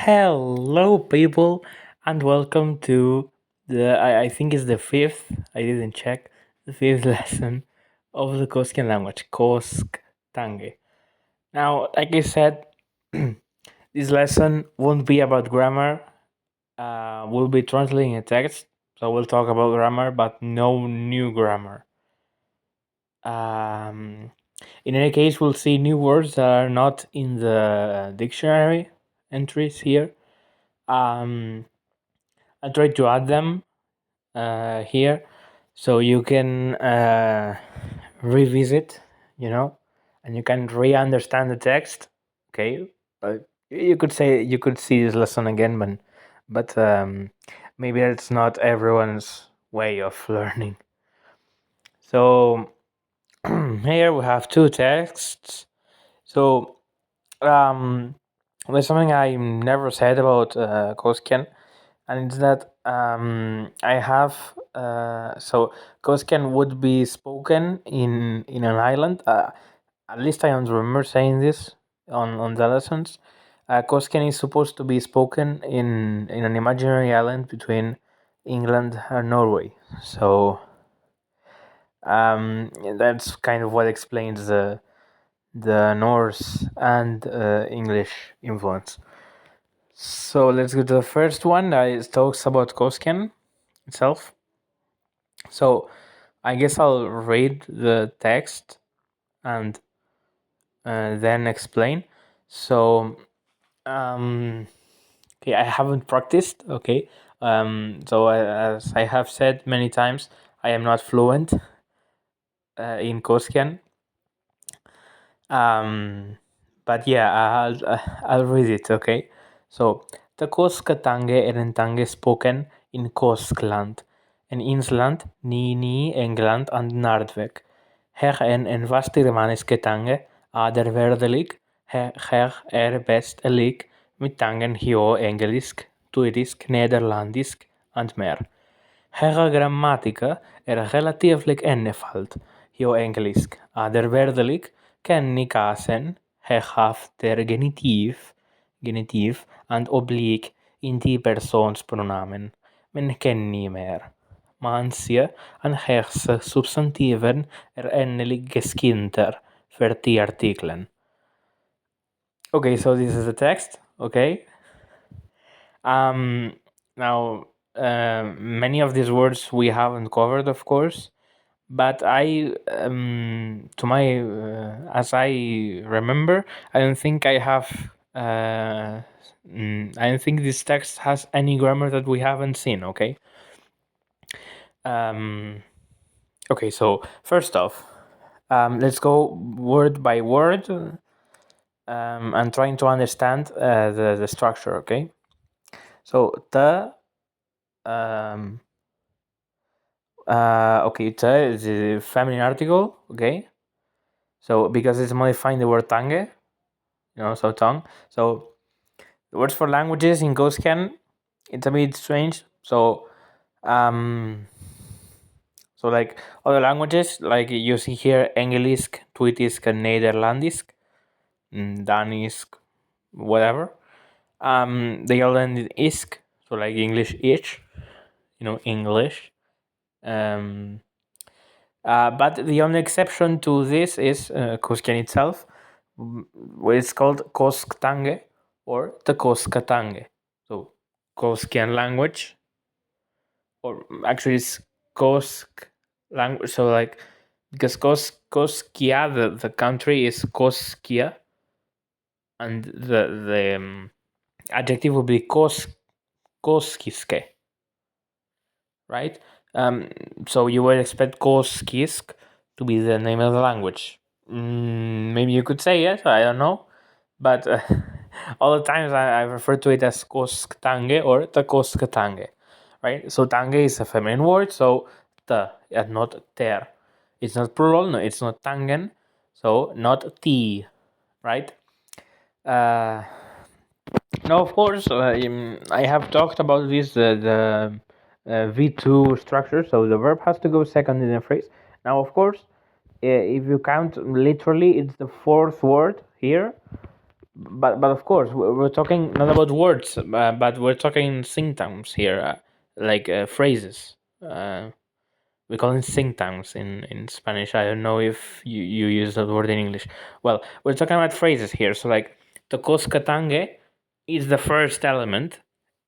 Hello, people, and welcome to I think it's the fifth, I didn't check, the fifth lesson of the Coskian language, Kosktange. Now, like I said, this lesson won't be about grammar. We'll be translating a text, so we'll talk about grammar, but no new grammar. Um, in any case, we'll see new words that are not in the dictionary entries here. I tried to add them here so you can revisit, and you can re-understand the text. Okay, you could see this lesson again, but maybe that's not everyone's way of learning. So here we have two texts. So there's something I never said about Koskian, and it's that I have so Koskian would be spoken in an island. At least I don't remember saying this on the lessons. Koskian is supposed to be spoken in an imaginary island between England and Norway. So that's kind of what explains the Norse and English influence. So let's go to the first one. It talks about Koskian itself. So I guess I'll read the text and then explain. So okay, I haven't practiced. Okay, so as I have said many times, I am not fluent in Koskian. But yeah, I'll read it. Okay, so the Koskatange er en tange spoken in Coskland, en Insland, Ni England and Nardweg. Her en vastirmaniske tange, aderwerdelijk, her best lik, mit tangen hio Engelisk, Tuirisk, Nederlandisk and mer. Her grammatica relatievelijk ennevalt, hio Engelisk, aderwerdelijk, kennikasen, hegaf ter genitief and oblique in die persoonspronamen, men ken niet meer. Mansie en herse substantieven endelijk geskinter voor die artikelen. Okay, so this is the text. Okay. Now, many of these words we haven't covered, of course, but as I remember, I don't think I have. I don't think this text has any grammar that we haven't seen. Okay. Okay. So first off, let's go word by word, and trying to understand the structure. Okay. So okay, te is a feminine article. Okay. So because it's modifying the word tange, so tongue. So the words for languages in Goscan, it's a bit strange. So like other languages, like you see here, Engelisk, Twitisk, and Nederlandisk, Danisk, whatever. They all end in isk, so like English ich, English. But the only exception to this is Koskian itself, where it's called Kosktange or the Koskatange. So Koskian language, or actually it's Kosk language. So like because Koskia, the country is Koskia, and the adjective would be Koskiske, right? So you would expect Koskisk to be the name of the language. Maybe you could say yes, I don't know. But all the times I refer to it as Kosktange or the Koskatange, right? So tange is a feminine word, so the and not ter. It's not plural, no, it's not tangen, so not ti, right? Now, of course, I have talked about this, the V2 structure, so the verb has to go second in the phrase. Now, of course, if you count literally, it's the fourth word here, but of course we're talking not about words, but we're talking syntagms here, like phrases. We call it syntagms in Spanish. I don't know if you use that word in English. Well, we're talking about phrases here. So like the coskatange is the first element,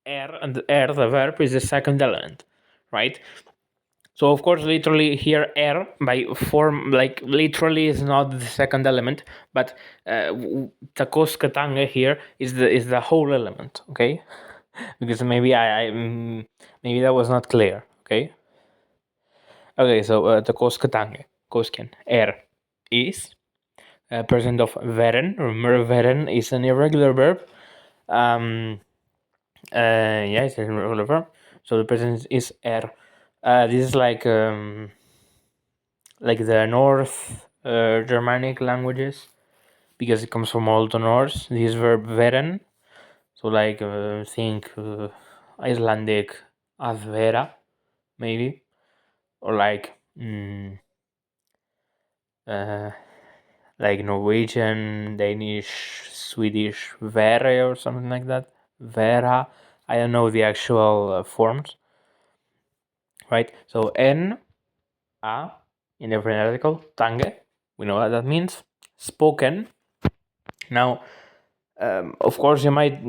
and the verb is the second element, right? So of course, literally here, by form, like literally is not the second element, but takoskatanga here is the whole element. Okay, because maybe maybe that was not clear. Okay. Okay. So takoskatange, koskian, is present of veren. Remember, veren is an irregular verb. Yeah, it's an irregular verb. So the present is this is like the North Germanic languages, because it comes from Old Norse. This verb veren, so like think Icelandic as vera, maybe, or uh, like Norwegian, Danish, Swedish vere or something like that. Vera. I don't know the actual forms, right? So n a in every article, tange. We know what that means. Spoken. Now, of course, you might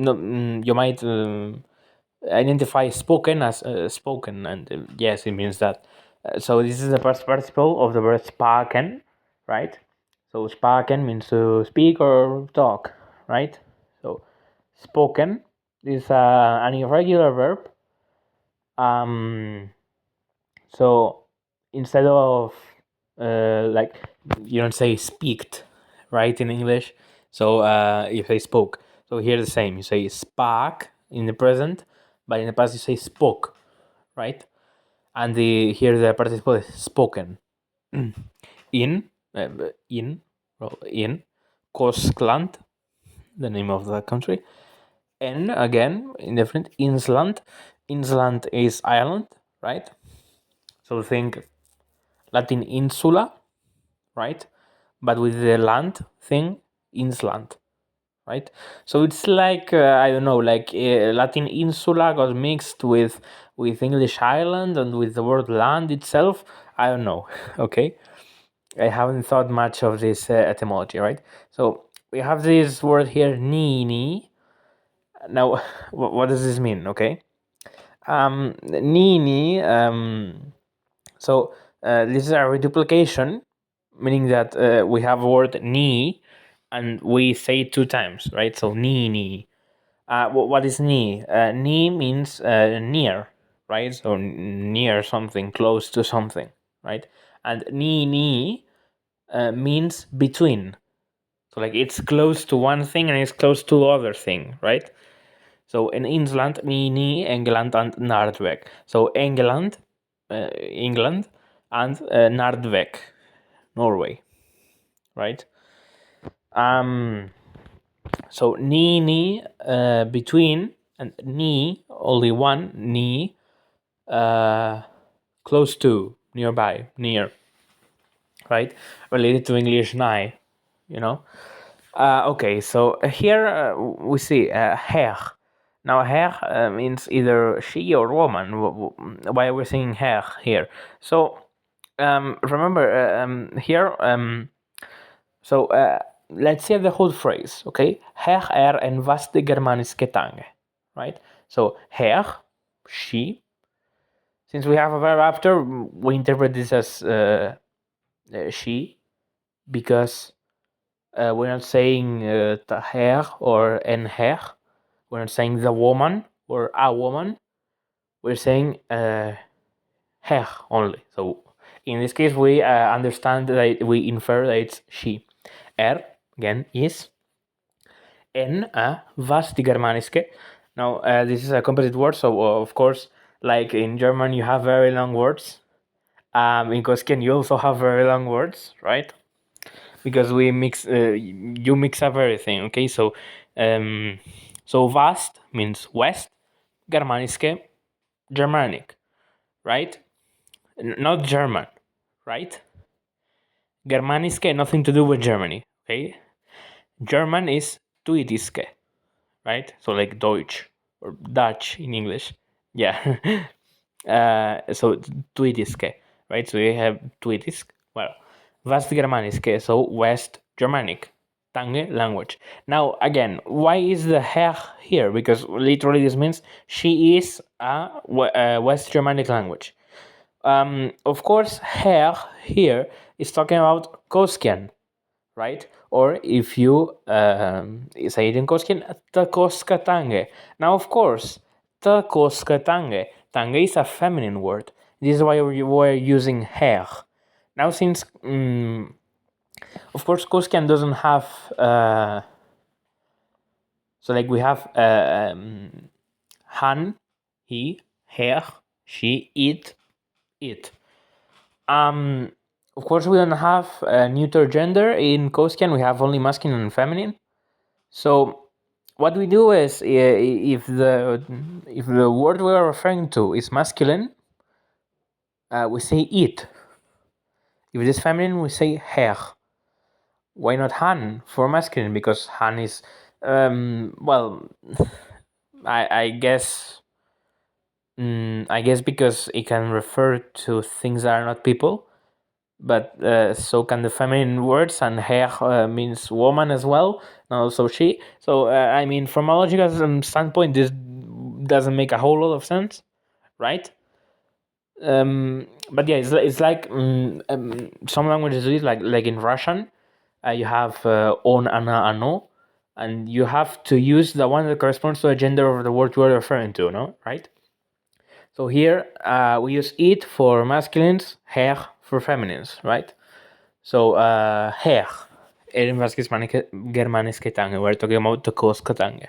identify spoken as spoken, and yes, it means that. So this is the past participle of the word spaken, right? So spaken means to speak or talk, right? So spoken is an irregular verb. Um, so instead of like, you don't say speaked, right, in English. So you say spoke. So here the same. You say spark in the present, but in the past you say spoke, right? And here the participle is spoken. in uh, in in coskland, the name of the country. And again, indifferent. Insland. Insland is island, right? So think Latin insula, right? But with the land thing, insland, right? So it's like I don't know, like Latin insula got mixed with English island and with the word land itself. I don't know. Okay, I haven't thought much of this etymology, right? So we have this word here, nini. Now, what does this mean? Okay, nini. So this is a reduplication, meaning that we have a word ni, and we say it two times, right? So ni. What is ni? Ni means near, right? So near something, close to something, right? And ni means between. So like it's close to one thing and it's close to other thing, right? So in England, ni, England and Nordweg. So England, England, and Nordweg, Norway, right? So ni between, and ni only one, ni close to, nearby, near, right? Related to English nigh, you know. Okay, so here we see her. Now her means either she or woman. Why we're saying her here? So remember here. So let's say the whole phrase. Okay, her en was de Germanische Tange, right? So her, she. Since we have a verb after, we interpret this as she, because we're not saying her or en her. We're not saying the woman or a woman. We're saying her only. So in this case, we understand that we infer that it's she. Again, is. En was die Germanische. Now, this is a composite word, so of course, like in German, you have very long words. In Koskian, you also have very long words, right? Because we mix, you mix up everything. Okay, so vast means west, Germanische, Germanic, right? Not German, right? Germanische, nothing to do with Germany. Okay, German is tuitiske, right? So like Deutsch or Dutch in English. Yeah. So tuitiske, right? So you have tuitisk, well, Vestgermaniske, so West Germanic, Tange language. Now, again, why is the her here? Because literally this means she is a West Germanic language. Of course, her here is talking about Koskian, right? Or if you say it in Koskian, Takoskatange. Now, of course, Takoskatange. Tange is a feminine word. This is why we're using her. Now, since, of course, Koskian doesn't have, so like we have han, he, her, she, it. Of course, we don't have neuter gender in Koskian. We have only masculine and feminine. So what we do is, if the word we are referring to is masculine, we say it. If it is feminine, we say her. Why not han for masculine? Because han is, well, I guess. I guess because it can refer to things that are not people, but so can the feminine words, and her means woman as well, and also she. So I mean, from a logical standpoint, this doesn't make a whole lot of sense, right? But yeah, it's like some languages do it, like in Russian, you have on, ana, ano, and you have to use the one that corresponds to the gender of the word you are referring to, no, right? So here we use it for masculines, her for feminines, right? So her, in Germaniske Tange, we're talking about the Koskatange.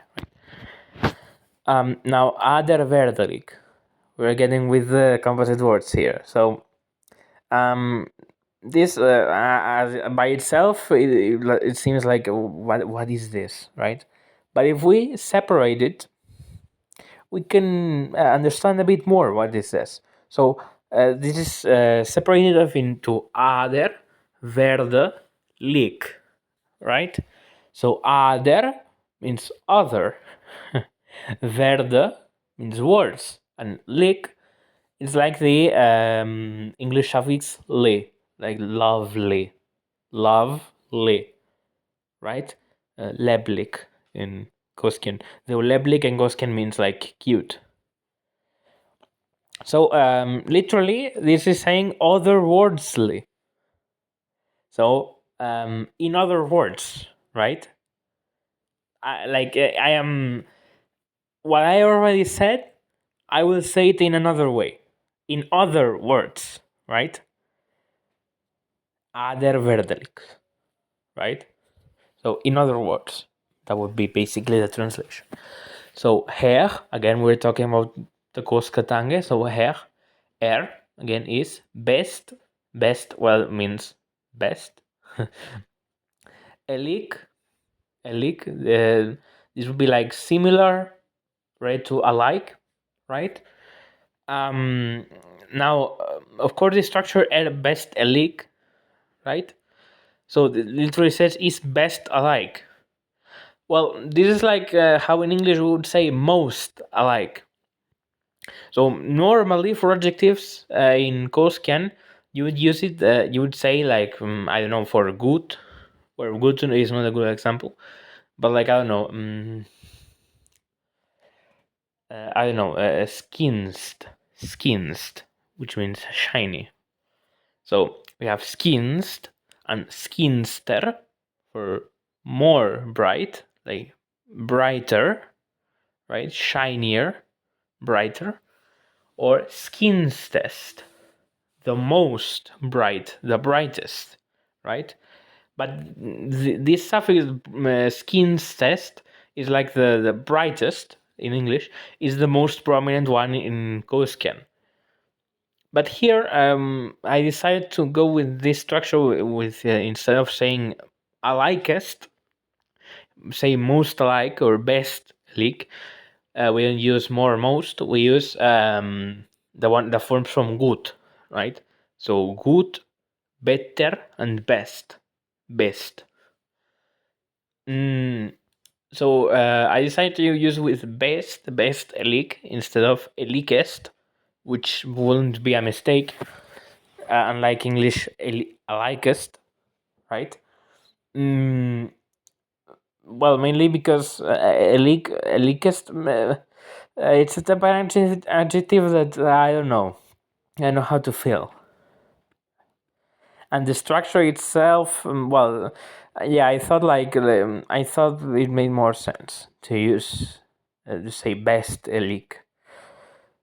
Now other verdelik, we're getting with the composite words here. So this by itself, it seems like what is this, right? But if we separate it, we can understand a bit more what this says. So this is separated off into other, verde, lik, right? So other means other, verde means words, and lik is like the English suffix li, like lovely, lovely, right? Leblik in Koskian. The leblik in Koskian means like cute. So literally, this is saying otherwordsly. So in other words, right? I am what I already said. I will say it in another way. In other words, right? Other verdelik, right? So in other words, that would be basically the translation. So her, again, we're talking about the koskatange. So her, again, is best. Best, well, means best. Elik, this would be like similar, right, to alike, right? Now, of course, the structure best elik, right? So it literally says is best alike. Well, this is like how in English we would say most alike. So normally for adjectives in Koskian, you would use it. You would say like I don't know, for good, where good is not a good example, but like I don't know, skinst, which means shiny. So we have skinst and skinster for more bright, like brighter, right? Shinier, brighter, or skinstest, the most bright, the brightest, right? But this suffix skinstest is like the brightest in English, is the most prominent one in Koskian. But here I decided to go with this structure with instead of saying alikest, say most alike or best like. We don't use more or most. We use the forms from good, right? So good, better, and best. Best. So I decided to use with best elic instead of elikest, which wouldn't be a mistake, unlike English alikest, right? Mm, well, mainly because elikest, it's a type of adjective that I don't know. I know how to feel. And the structure itself, well, yeah, I thought it made more sense to use to say best elic.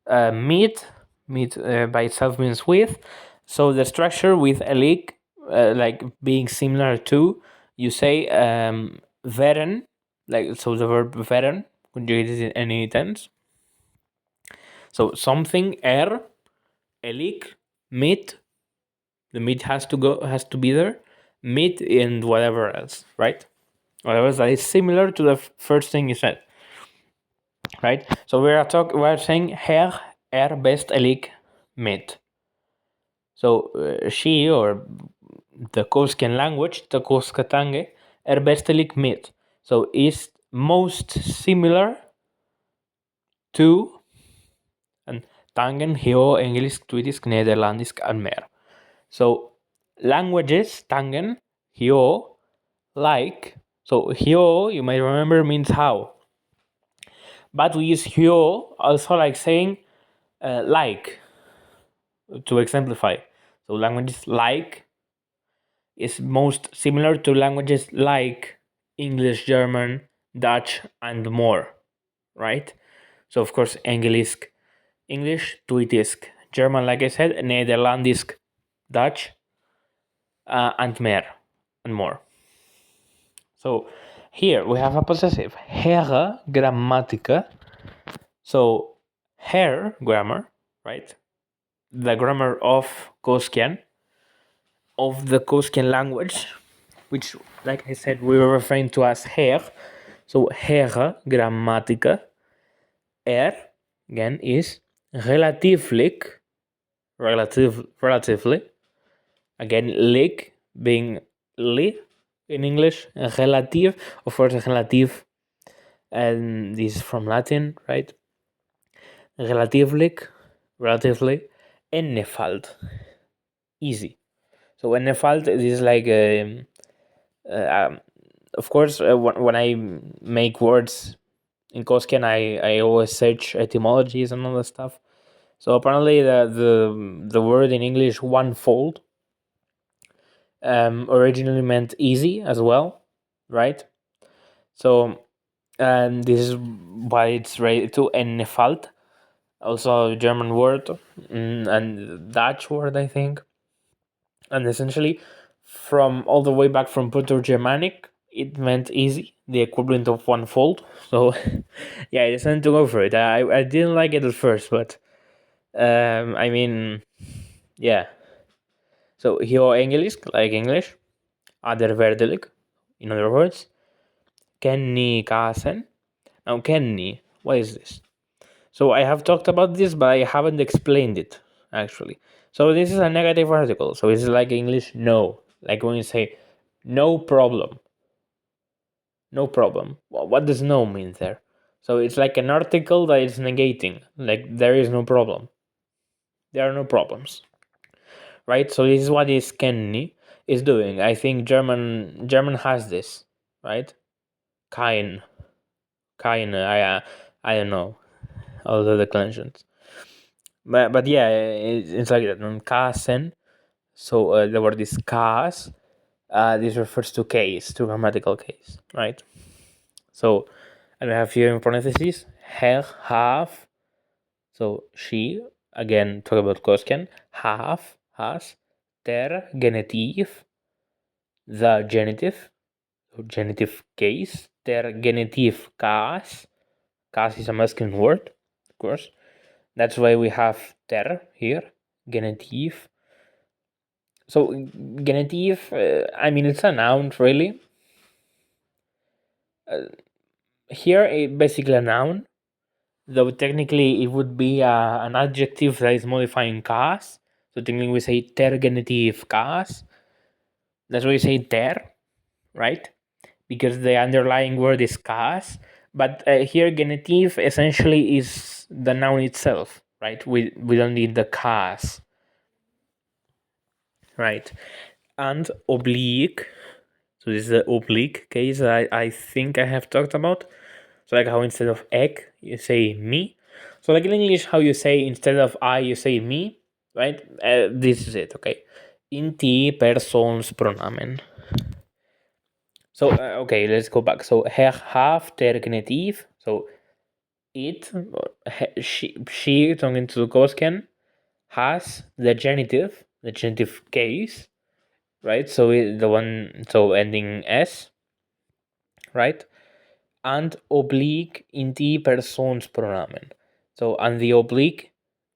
Meat by itself means with, so the structure with elic, like being similar to, you say veren, like so the verb veren conjugated in any tense. So something elic, meat, the meat has to be there, meat and whatever else, right? Whatever that is similar to the first thing you said, right? So we're saying best elic meat. So she, or the coskian language, the coskatange, best elic meat. So is most similar to en tangen, heo, engelsk, twidisk, nederlandisk and mer. So languages, tangen, heo, like. So heo, you might remember, means how. But we use heo also like saying like to exemplify. So languages like is most similar to languages like English, German, Dutch, and more, right? So of course Engelisk, English, Twitisk, German, like I said, Nederlandisk, Dutch, and mer, and more. So here we have a possessive, her grammatica. So her grammar, right? The grammar of Koskian, of the Koskian language, which, like I said, we were referring to as her. So her grammatica, again, is relatively, again, lik being li in English, relative, of course, relative, and this is from Latin, right? Relatively, ennefalt, easy. So ennefalt, this is like of course, when I make words in Koskian, I always search etymologies and all that stuff. So apparently, the word in English "onefold" originally meant easy as well, right? So, and this is why it's related to "ennefalt," also a German word, and Dutch word, I think. And essentially, from all the way back from Proto-Germanic, it meant easy, the equivalent of onefold. So, yeah, I decided to go for it. I didn't like it at first, but I mean, yeah. So, hier English, like English, aderverdelik, in other words, kenni kasen. Now, kenni, what is this? So, I have talked about this, but I haven't explained it, actually. So, this is a negative article. So, it's like English, no. Like when you say, no problem. No problem. Well, what does no mean there? So, it's like an article that is negating. Like, there is no problem. There are no problems. Right? So this is what is Kenny is doing. I think German has this, right? Kein, I don't know all the declensions, but yeah, it's like that. Kasen. So the word is kas. This refers to case, to grammatical case, right? So, and we have here in parentheses her, have. So she, again talk about Koskian, have, has, der Genitiv, the genitive, genitive case, der Genitiv kas. Kas is a masculine word, of course. That's why we have der here, genitive. So genitive, I mean, it's a noun, really. Here, basically a noun, though technically it would be an adjective that is modifying kas. So technically we say ter genitive kas. That's why we say ter, right? because the underlying word is kas, but here genitive essentially is the noun itself, right? We don't need the kas, right? And oblique, so this is the oblique case that I think I have talked about. So like how instead of egg you say me. So like in English, how you say instead of I you say me, right? This is it, okay? In ti persons pronomen. So okay, let's go back. So her have der genitive. So it, she, talking to the coskian, has the genitive case, right? So the one, so ending s, right? And oblique in the persons pronomen. So and the oblique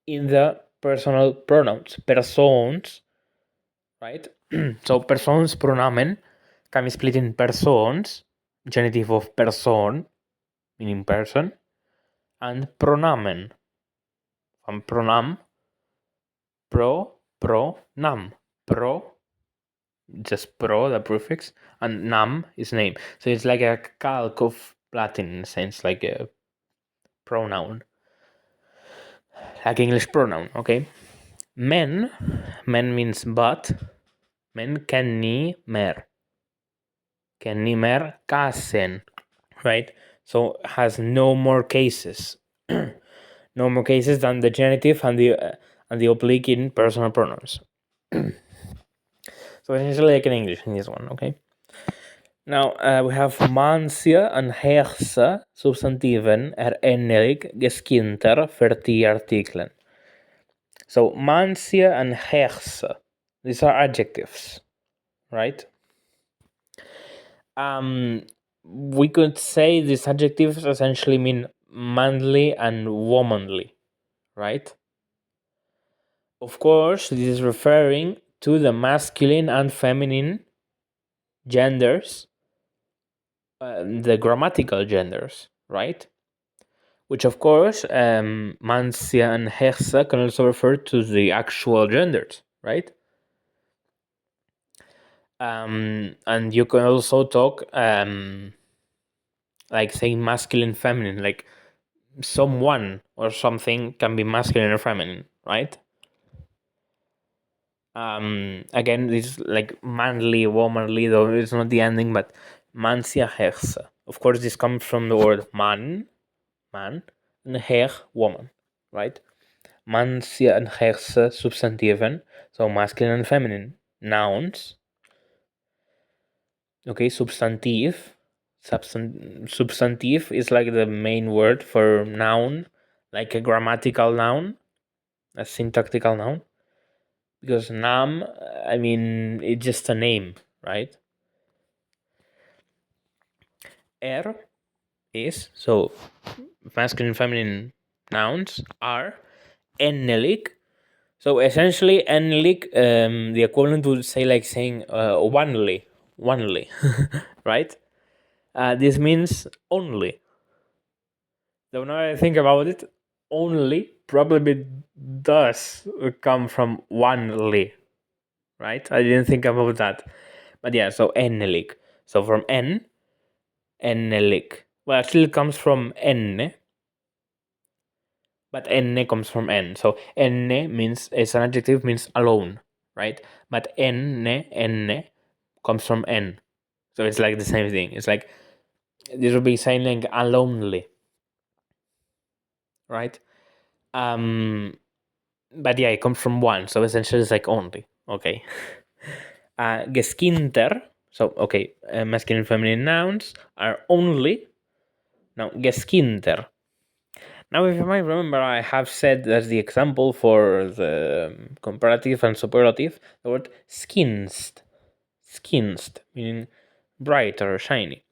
in the personal pronouns. Persons, right? So persons pronomen can be split in persons, genitive of person, meaning person, and pronomen, from pronam, pronam. Pro, just pro, the prefix, and nam is name. So it's like a calque of Latin in a sense, like a pronoun, like English pronoun, okay? Men means but, men can ni mer. Can ni mer casen, right? So has no more cases. No more cases than the genitive and the oblique in personal pronouns. So essentially like in English in this one, okay? Now we have mansia and herse substantiven ennelik geskinter ferti artiklen. So mansia and herse, these are adjectives, right? We could say these adjectives essentially mean manly and womanly, right? Of course, this is referring to the masculine and feminine genders, the grammatical genders, right? Which, of course, mansia and herse can also refer to the actual genders, right? And you can also talk like saying masculine, feminine, like someone or something can be masculine or feminine, right? Again, this is like manly, womanly, though it's not the ending, but mansia herse. Of course, this comes from the word man, and her, woman, right? Mansia and herse substantiven, so masculine and feminine nouns. Okay, substantive. Substantive is like the main word for noun, like a grammatical noun, a syntactical noun. Because nam, I mean, it's just a name, right? Er is, so masculine and feminine nouns are ennelik. So essentially, ennelik, the equivalent would say like saying onely, right? This means only. Though now I think about it, only probably does come from onely, right? I didn't think about that. But yeah, so ennelik. So from ennelik. Well, actually it comes from enne, but enne comes from en. So enne means, it's an adjective, means alone, right? But enne comes from en. So it's like the same thing. It's like, this would be saying like alonely, right? But yeah, it comes from one, so essentially it's like only, okay? Geskinter, so okay, masculine and feminine nouns are only. Now, geskinter. Now, if you might remember, I have said as the example for the comparative and superlative, the word skinst. Skinst, meaning bright or shiny.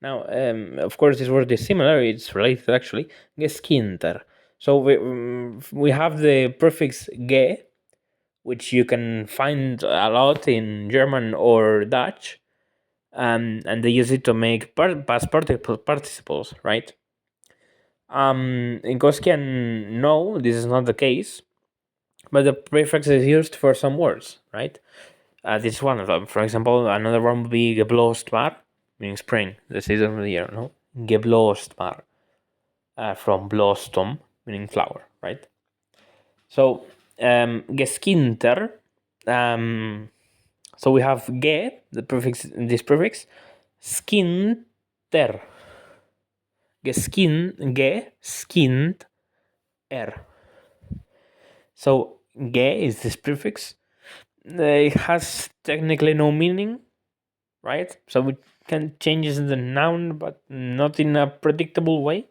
Now, of course, this word is similar, it's related actually. Geskinter. So we have the prefix ge, which you can find a lot in German or Dutch, and they use it to make past participles, right? In coskian, no, this is not the case, but the prefix is used for some words, right? This is one of them. For example, another one would be geblåst var, meaning spring, the season of the year, no? Geblosmar, from blossom, meaning flower, right? So, geskinter, so we have ge, this prefix, skinter, skinned, er. So, ge is this prefix. It has technically no meaning, right? So we can change the noun, but not in a predictable way.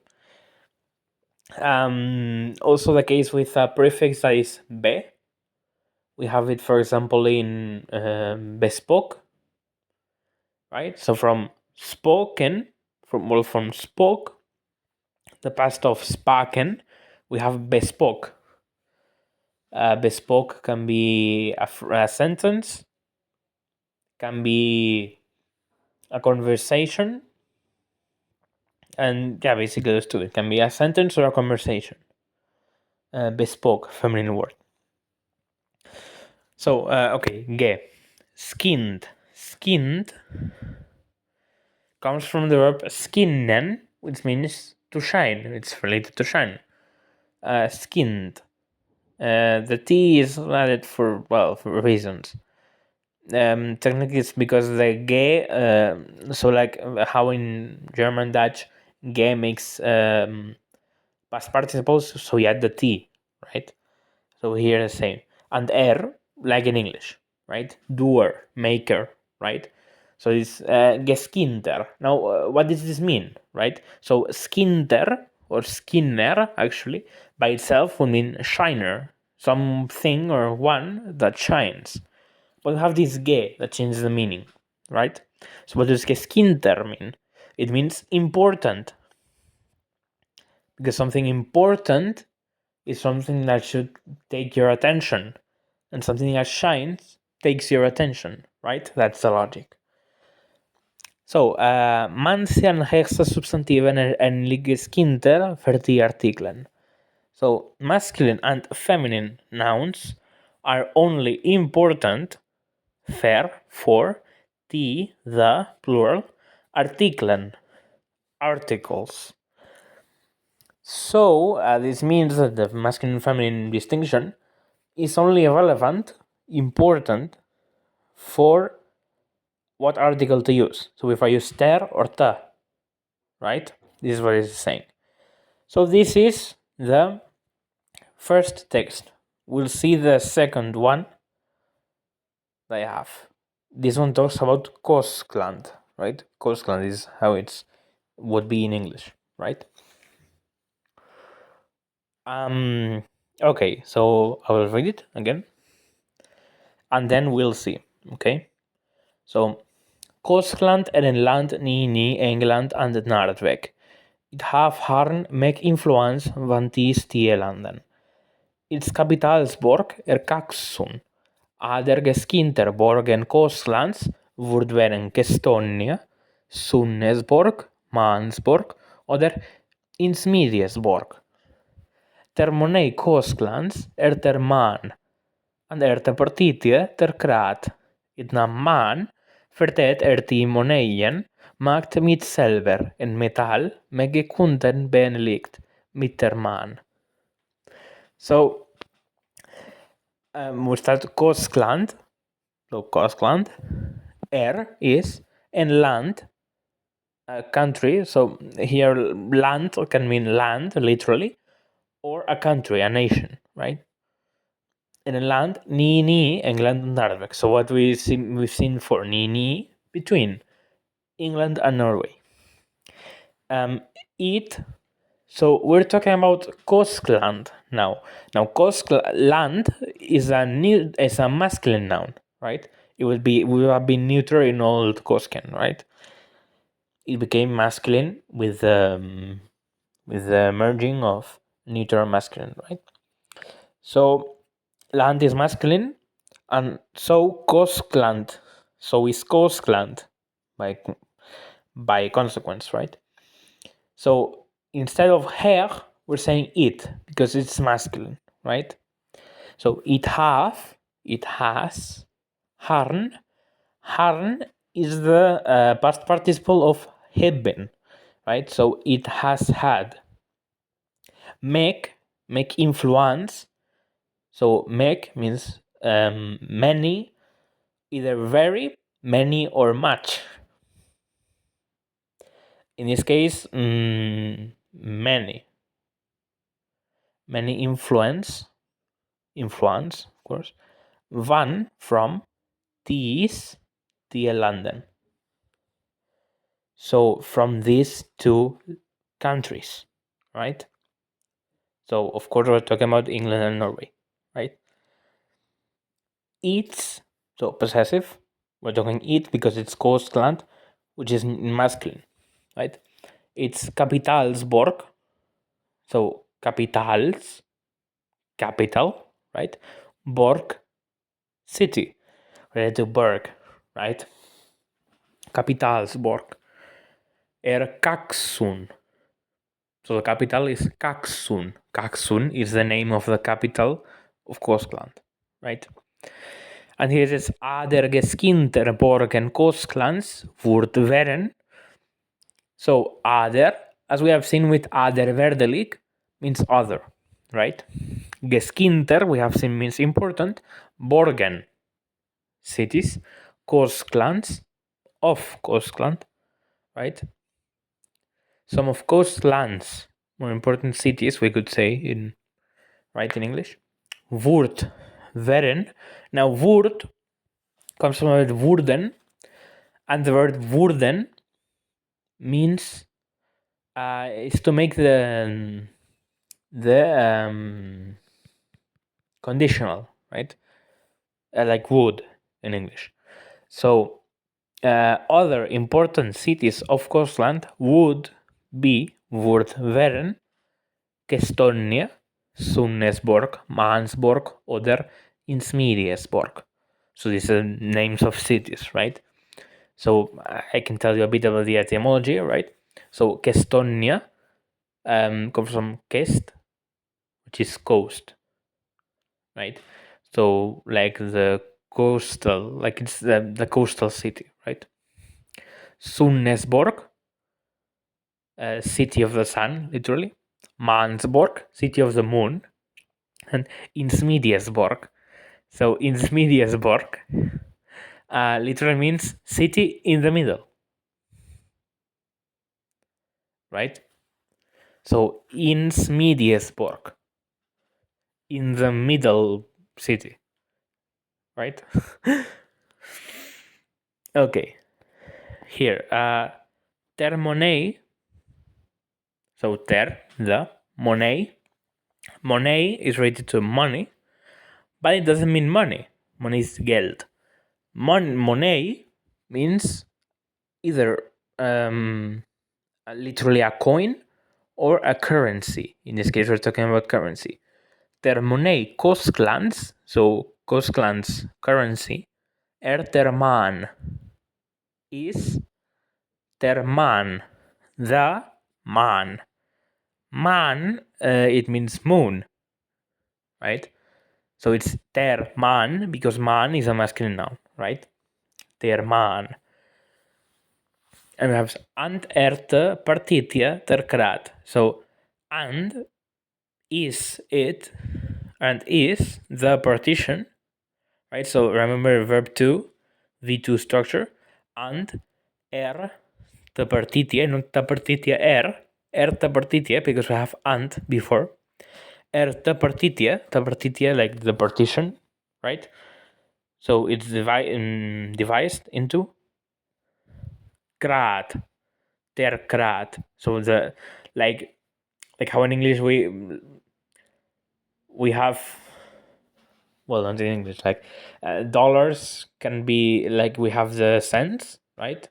Also the case with a prefix that is be. We have it, for example, in bespoke, right? So from spoken, from spoke, the past of spaken, we have bespoke. Bespoke can be a sentence, can be a conversation, and yeah, basically those two. It can be a sentence or a conversation. Bespoke, feminine word. So, okay, ge. Skinned. Skinned comes from the verb skinnen, which means to shine. It's related to shine. Skinned. The T is added for reasons. Technically, it's because the ge, so like how in German, Dutch, ge makes past participles, so you add the T, right? So here the same. And er, like in English, right? Doer, maker, right? So it's geskinter. Now, what does this mean, right? So skinter or skinner, actually, by itself would mean shiner, something or one that shines. But we have this ge that changes the meaning, right? So what does geskinter mean? It means important. Because something important is something that should take your attention, and something that shines takes your attention, right? That's the logic. So, mansian hexas substantiven en ligeskinter ferti artiklen. So, masculine and feminine nouns are only important for the plural artiklen, articles. So, this means that the masculine and feminine distinction is only relevant, important, for what article to use. So if I use ter or ta, right? This is what it's saying. So this is the first text. We'll see the second one that I have. This one talks about coskland, right? Coskland is how it would be in English, right? Okay, so I will read it again, and then we'll see. Okay, so Coskland er een land in Engeland aan het Noordweg. Het heeft harn met influence van die stielanden. Its kapitalsborg er Kaksun. Ader geskinterborgen Cosklands worden Kestonia, Sunnesborg, Mansborg oder Insmidjesborg. Ter monei Cosklands er ter maan, en er ter partitie ter kraat. Het nam maan vertet er die moneien maakt met zilver en metaal met gekunden benelicht met der maan. So, we start Coskland. So, Coskland. Er is een land, a country. So, here land can mean land, literally, or a country, a nation, right? In a land, ni, England and Norway. So what we've seen for ni, between England and Norway. So we're talking about coskland now. Now coskland is a masculine noun, right? It would have been neuter in old coskian, right? It became masculine with the merging of neuter and masculine, right? So land is masculine, and so coskland. So is coskland by consequence, right? So instead of her, we're saying it because it's masculine, right? So it has harn. Harn is the past participle of hebben, right? So it has had. Make influence. So make means many, either very, many, or much. In this case, many influence, of course. Van from these London. So from these two countries, right? So of course we're talking about England and Norway, right? It's, so possessive. We're talking it because it's coskland, which is masculine, right? It's Kapitalsborg. So capitals, capital, right? Borg, city, related to Berg, right? Kapitalsborg. Kaksun. So the capital is Kaksun. Kaksun is the name of the capital of Coskland, right? And here it is Ader Geskinterborgen Kosklands wordt veren. So Ader, as we have seen with Ader Verdelig, means other, right? Geskinter, we have seen, means important. Borgen, cities. Kosklands, of Coskland, right? Some of Coastlands, more important cities, we could say in English. Wurt, veren. Now wurt comes from the word wurden, and the word wurden means is to make the conditional, right? Like would in English. So other important cities of Coastland would be Wurt veren, Kestonia, Sunnesborg, Mansborg, Oder, Insmiriesborg. So these are names of cities, right? So I can tell you a bit about the etymology, right? So Kestonia comes from Kest, which is coast, right? So like the coastal, like it's the coastal city, right? Sunnesborg, city of the sun, literally. Mansborg, city of the moon. And Insmediasborg. So Insmediasborg literally means city in the middle, right? So Insmediasborg, in the middle city, right? Okay, here, ter so ter, the, money is related to money, but it doesn't mean money. Money is Geld. Money means either literally a coin or a currency. In this case, we're talking about currency. Ter money Cosklands, so Cosklands currency, ter man is ter man, the man. Man, it means moon, right? So it's ter man because man is a masculine noun, right? Ter man. And we have and erte partitia ter krat. So and is it, and is the partition, right? So remember verb 2, V2 structure, and the partitia, not the partitia the partitia, because we have and before. The partitia, like the partition, right? So it's divided into krat, ter krat. So the like how in English we have, well, not in English, like dollars can be like we have the cents, right?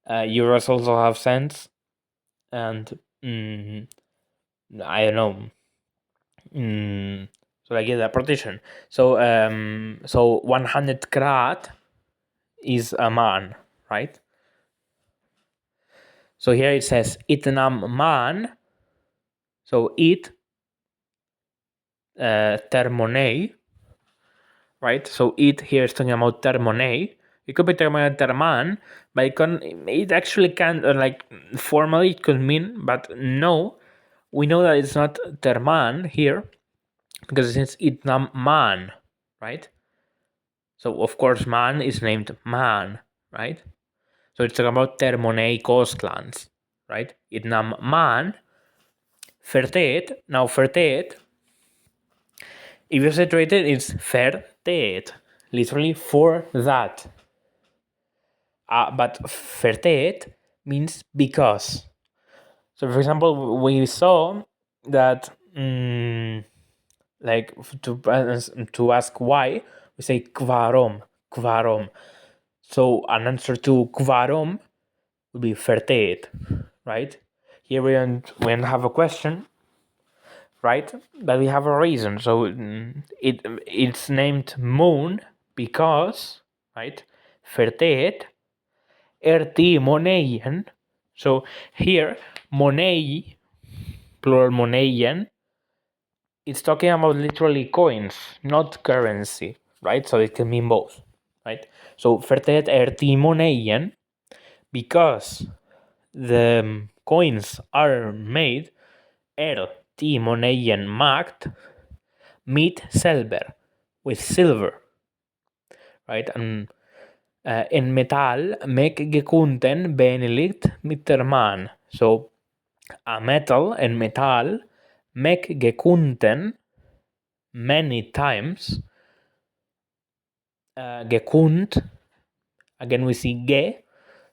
Euros also have cents, and I don't know. So like the partition. So 100 krat is a man, right? So here it says itnam man. So it termonei, right? So it here is talking about termonei, It could be terman, but it actually can, like, formally it could mean, but no, we know that it's not terman here because it's itnam man, right? So of course man is named man, right? So it's talking about termonei cosklands, right? Itnam man, fertet. Now fertet, if you separate it, it's fertet, literally for that. But fertet means because. So, for example, we saw that, like, to ask why, we say kvarom, kvarom. So, an answer to kvarom would be fertet, right? Here we don't have a question, right? But we have a reason. So it's named moon because, right? Fertet erti moneien. So here monei, plural moneien, it's talking about literally coins, not currency, right? So it can mean both, right? So fertet erti moneien because the coins are made ti moneien maakt mit silver, with silver, right? And in metal make gekunten benelikt mit der man. So a metal and metal make gekunten many times. Gekund, again we see ge.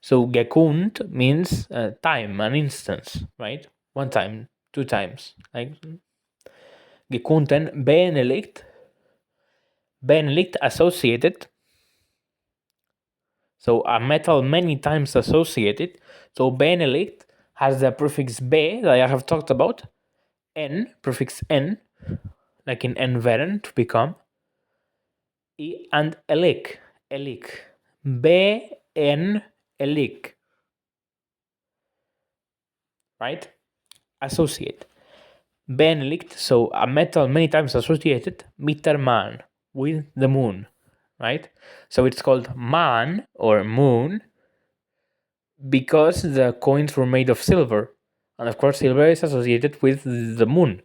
So gekund means time, an instance, right? One time, two times. Like gekunten benelikt, benelikt associated. So a metal many times associated. So benelikt has the prefix be that I have talked about, n, prefix n, like in enveren, to become, and elik, elik, be en elik, right? Associate. Benelikt, so a metal many times associated, mitterman, with the moon, right? So it's called man or moon because the coins were made of silver, and of course silver is associated with the moon.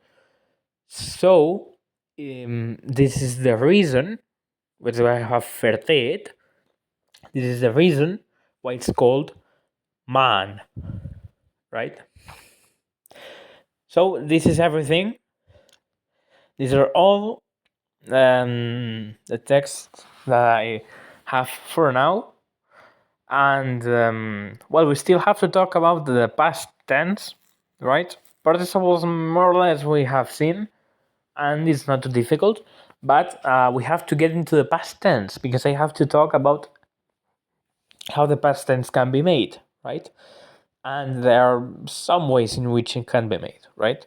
So this is the reason, which I have fertet, this is the reason why it's called man, right? So this is everything. These are all the texts that I have for now. And well, we still have to talk about the past tense, right? Participles more or less we have seen, and it's not too difficult. But we have to get into the past tense because I have to talk about how the past tense can be made, right? And there are some ways in which it can be made, right?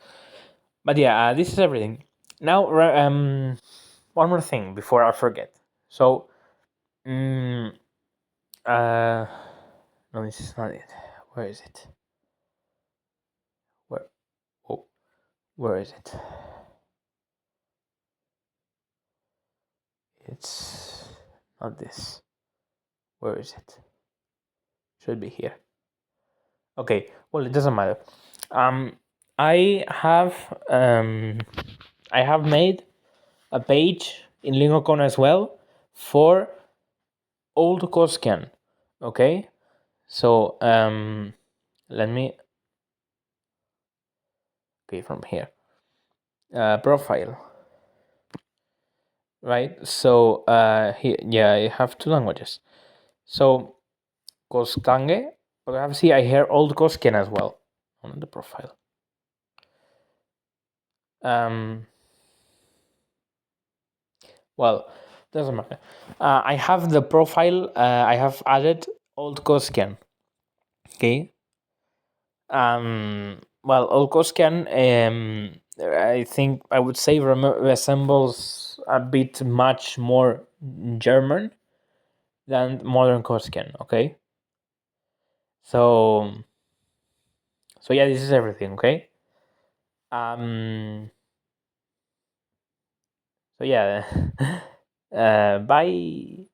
But yeah, this is everything. Now, one more thing before I forget. So, no, this is not it. Where is it? Where? Oh, where is it? It's not this. Where is it? Should be here. Okay. Well, it doesn't matter. I have made a page in LingoCon as well for Old Coskian. Okay. So let me. Okay, from here. Profile. Right. So here, yeah, I have two languages. So Kostange, but I have see I hear Old Koskian as well on the profile. Well, doesn't matter. I have the profile. I have added Old Koskian. Okay. Well, Old Koskian. I think I would say resembles a bit much more German than modern Koskian. Okay. So yeah, this is everything. Okay. So yeah. Bye.